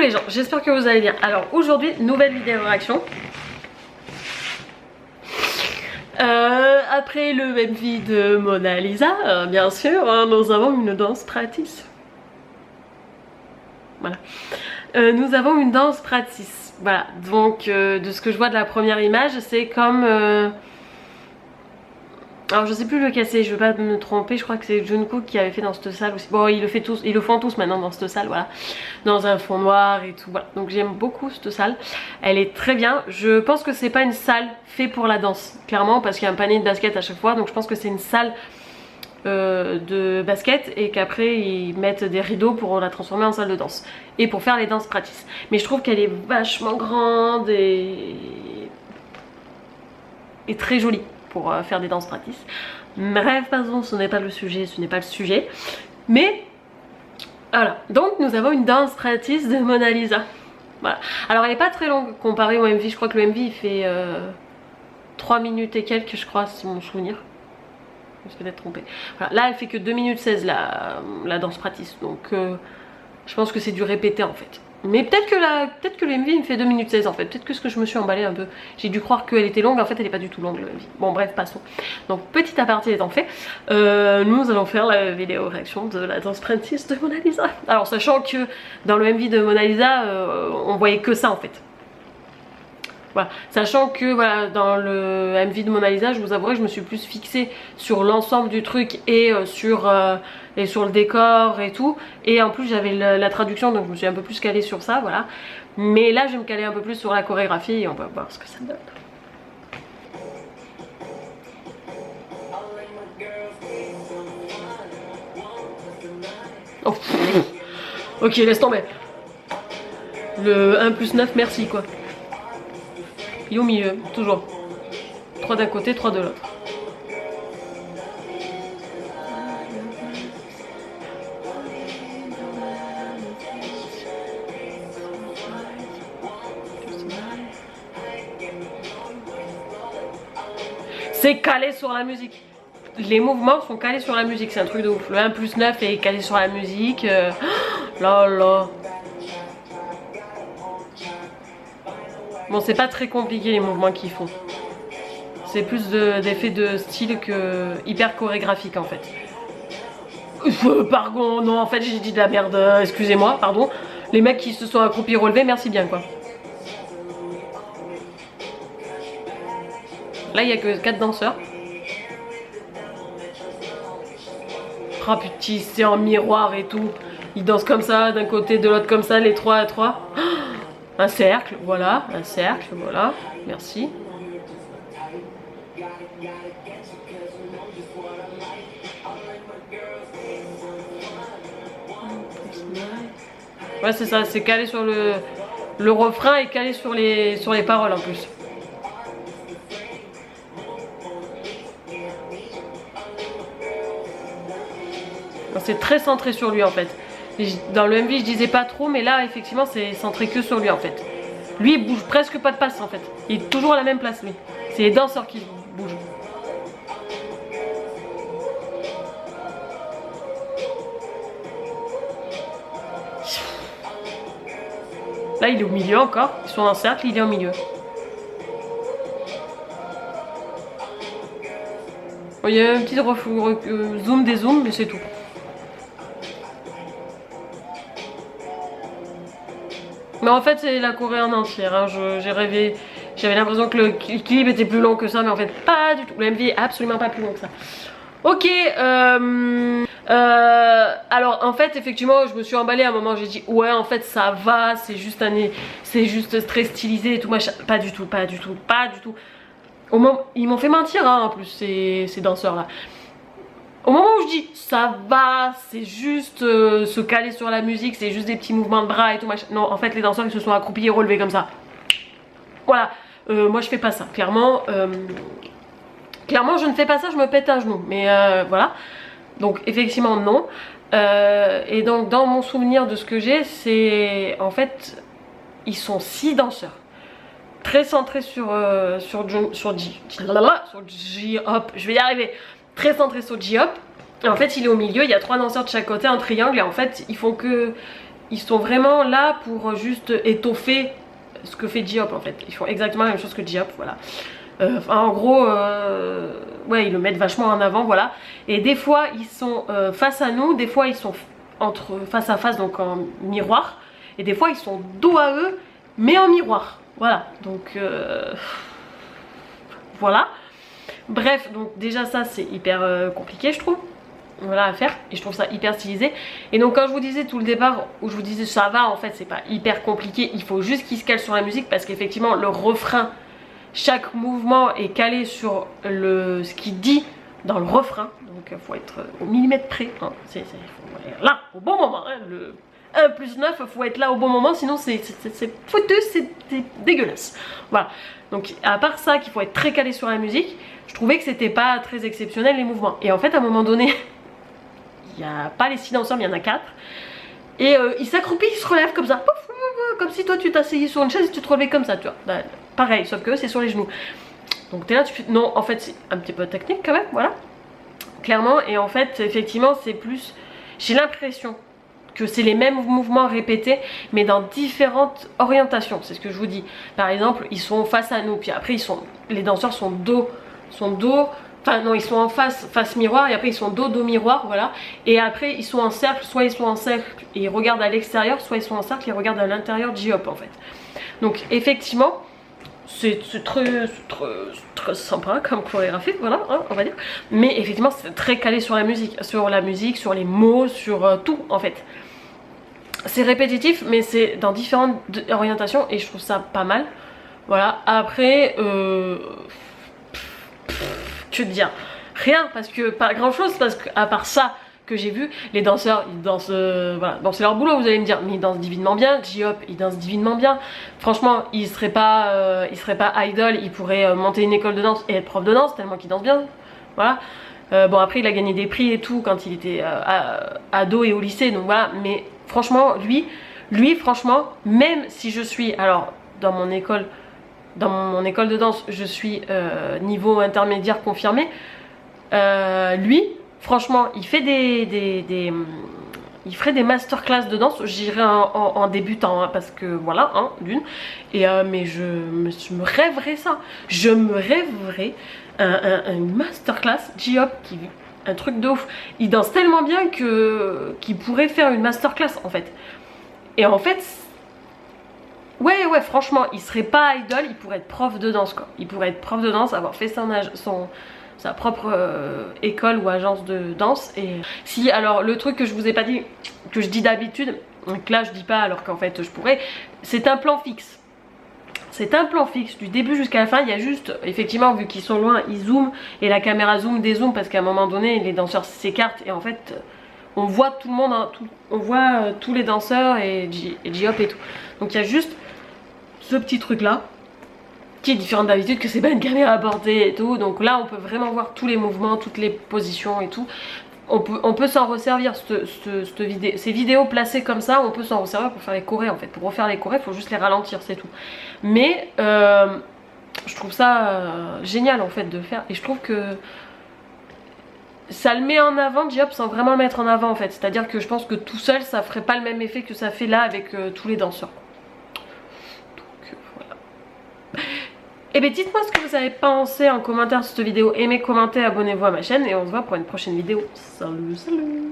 les gens, j'espère que vous allez bien. Alors aujourd'hui, nouvelle vidéo réaction. Après le MV de Mona Lisa, bien sûr, hein, nous avons une danse practice. Voilà. Nous avons une danse practice. Voilà, donc de ce que je vois de la première image, c'est comme... Alors je sais plus lequel c'est, je veux pas me tromper, je crois que c'est Jungkook qui avait fait dans cette salle aussi. Bon, ils le font tous maintenant dans cette salle, voilà. Dans un fond noir et tout, voilà. Donc j'aime beaucoup cette salle, elle est très bien. Je pense que c'est pas une salle faite pour la danse, clairement, parce qu'il y a un panier de basket à chaque fois. Donc je pense que c'est une salle de basket et qu'après ils mettent des rideaux pour la transformer en salle de danse. Et pour faire les danses practice. Mais je trouve qu'elle est vachement grande et très jolie pour faire des danses practice. Bref, pardon, ce n'est pas le sujet, ce n'est pas le sujet. Mais voilà, donc nous avons une danse practice de Mona Lisa. Voilà. Alors elle n'est pas très longue comparée au MV, je crois que le MV il fait 3 minutes et quelques, je crois, c'est mon souvenir. Je me suis peut-être trompée. Voilà. Là elle fait que 2 minutes 16 la danse practice, donc je pense que c'est du répété en fait. Mais peut-être que le MV il me fait 2 minutes 16 en fait. Peut-être que je me suis emballée un peu. J'ai dû croire qu'elle était longue, en fait elle n'est pas du tout longue le MV. Bon bref, passons. Donc petit aparté étant fait, nous allons faire la vidéo réaction de la danse practice de Mona Lisa. Alors sachant que dans le MV de Mona Lisa, on voyait que ça en fait. Voilà, sachant que voilà, dans le MV de Mona Lisa, je vous avouerai que je me suis plus fixée sur l'ensemble du truc et sur le décor et tout. Et en plus j'avais la traduction, donc je me suis un peu plus calée sur ça, voilà. Mais là je vais me caler un peu plus sur la chorégraphie et on va voir ce que ça donne. Oh. Ok, laisse tomber. Le 1 plus 9, merci quoi. Et au milieu, toujours. 3 d'un côté, 3 de l'autre. C'est calé sur la musique. Les mouvements sont calés sur la musique, c'est un truc de ouf. Le 1 plus 9 est calé sur la musique. Là là. Bon, c'est pas très compliqué les mouvements qu'ils font. C'est plus d'effets de style que hyper chorégraphique en fait. Pardon, non, en fait j'ai dit de la merde, excusez-moi, pardon. Les mecs qui se sont accroupis relevés, merci bien quoi. Là il y a que 4 danseurs. Ah putain, c'est en miroir et tout. Ils dansent comme ça, d'un côté, de l'autre comme ça, les 3 à 3. Un cercle, voilà, un cercle, voilà, merci. Ouais, c'est ça, c'est calé sur le refrain et calé sur les paroles en plus. C'est très centré sur lui en fait. Dans le MV je disais pas trop, mais là effectivement c'est centré que sur lui en fait. Lui il bouge presque pas de passe en fait. Il est toujours à la même place lui. C'est les danseurs qui bougent. Là il est au milieu encore. Ils sont en cercle, il est au milieu. Bon, il y a un petit zoom des zooms, mais c'est tout. Mais en fait c'est la Corée en entière, hein. J'ai rêvé, j'avais l'impression que le clip était plus long que ça, mais en fait pas du tout, le MV est absolument pas plus long que ça. Ok, alors en fait effectivement je me suis emballée à un moment, j'ai dit ouais en fait ça va, c'est juste très stylisé et tout machin. Pas du tout, pas du tout, pas du tout. Au moment, ils m'ont fait mentir hein, en plus ces danseurs là. Au moment où je dis ça va, c'est juste se caler sur la musique, c'est juste des petits mouvements de bras et tout machin. Non, en fait les danseurs ils se sont accroupis et relevés comme ça. Voilà, moi je fais pas ça, clairement. Clairement je ne fais pas ça, je me pète un genou. Mais voilà, donc effectivement non. Et donc dans mon souvenir de ce que j'ai, c'est en fait ils sont 6 danseurs. Très centrés sur J-Hop, je vais y arriver. Très centré sur J-Hop. En fait il est au milieu, il y a 3 danseurs de chaque côté, un triangle, et en fait ils font que ils sont vraiment là pour juste étoffer ce que fait J-Hope en fait. Ils font exactement la même chose que J-Hope, voilà. En gros, ouais, ils le mettent vachement en avant, voilà. Et des fois, ils sont face à nous, des fois, ils sont face à face, donc en miroir. Et des fois, ils sont dos à eux, mais en miroir. Voilà, donc voilà. Bref, donc déjà ça, c'est hyper compliqué, je trouve. Voilà, à faire. Et je trouve ça hyper stylisé. Et donc, quand je vous disais tout le départ, où je vous disais ça va, en fait, c'est pas hyper compliqué. Il faut juste qu'ils se calent sur la musique, parce qu'effectivement, le refrain, chaque mouvement est calé sur ce qu'il dit dans le refrain. Donc il faut être au millimètre près, hein. Faut être là au bon moment, hein. Le 1 plus 9, il faut être là au bon moment, sinon c'est foutu, c'est dégueulasse. Voilà, donc à part ça qu'il faut être très calé sur la musique, je trouvais que c'était pas très exceptionnel les mouvements. Et en fait à un moment donné, il n'y a pas les 6 danseurs mais il y en a 4. Et ils s'accroupissent, ils se relèvent comme ça, pouf, comme si toi tu t'asseyais sur une chaise et tu te relevais comme ça, tu vois. Bah, pareil, sauf que c'est sur les genoux. Donc t'es là, tu fais... Non, en fait c'est un petit peu technique quand même, voilà. Clairement, et en fait, effectivement, c'est plus... J'ai l'impression que c'est les mêmes mouvements répétés, mais dans différentes orientations, c'est ce que je vous dis. Par exemple, ils sont face à nous, puis après, les danseurs sont dos... Enfin non, ils sont en face miroir, et après ils sont dos miroir, voilà. Et après ils sont en cercle, soit ils sont en cercle et ils regardent à l'extérieur, soit ils sont en cercle et ils regardent à l'intérieur de J-Hope en fait. Donc effectivement, c'est très sympa comme chorégraphie, voilà, hein, on va dire. Mais effectivement c'est très calé sur la musique, sur les mots, sur tout en fait. C'est répétitif, mais c'est dans différentes orientations et je trouve ça pas mal. Voilà, après... que dire, rien, parce que pas grand chose, parce qu'à part ça que j'ai vu, les danseurs ils dansent, voilà, c'est leur boulot, vous allez me dire, mais ils dansent divinement bien. J-Hope il danse divinement bien, franchement il serait pas idol, il pourrait monter une école de danse et être prof de danse tellement qu'il danse bien, voilà. Bon après il a gagné des prix et tout quand il était ado et au lycée, donc voilà, mais franchement lui franchement, même si je suis, alors dans mon école de danse, je suis niveau intermédiaire confirmé. Lui, franchement, il fait il ferait des masterclass de danse. J'irai en débutant, hein, parce que voilà, hein, d'une. Et mais je me rêverais ça. Je me rêverais une masterclass J-Hope un truc de ouf. Il danse tellement bien qu'il pourrait faire une masterclass en fait. Et en fait. Ouais, franchement, il serait pas idol, il pourrait être prof de danse quoi. Il pourrait être prof de danse, avoir fait sa propre école ou agence de danse. Et si, alors le truc que je vous ai pas dit, que je dis d'habitude, donc là je dis pas alors qu'en fait je pourrais, c'est un plan fixe. C'est un plan fixe du début jusqu'à la fin. Il y a juste, effectivement, vu qu'ils sont loin, ils zooment et la caméra zoom, dézoome parce qu'à un moment donné les danseurs s'écartent et en fait on voit tout le monde, hein, on voit tous les danseurs et J-Hope et tout. Donc il y a juste ce petit truc là qui est différent d'habitude, que c'est pas une caméra à portée et tout. Donc là on peut vraiment voir tous les mouvements, toutes les positions et tout. On peut s'en resservir, ces vidéos placées comme ça, on peut s'en resservir pour faire les chorés en fait. Pour refaire les chorés, il faut juste les ralentir, c'est tout. Mais je trouve ça génial en fait de faire, et je trouve que ça le met en avant, J-Hope, sans vraiment le mettre en avant en fait. C'est à dire que je pense que tout seul ça ferait pas le même effet que ça fait là avec tous les danseurs. Et bien dites-moi ce que vous avez pensé en commentaire de cette vidéo, aimez, commentez, abonnez-vous à ma chaîne et on se voit pour une prochaine vidéo. Salut, salut!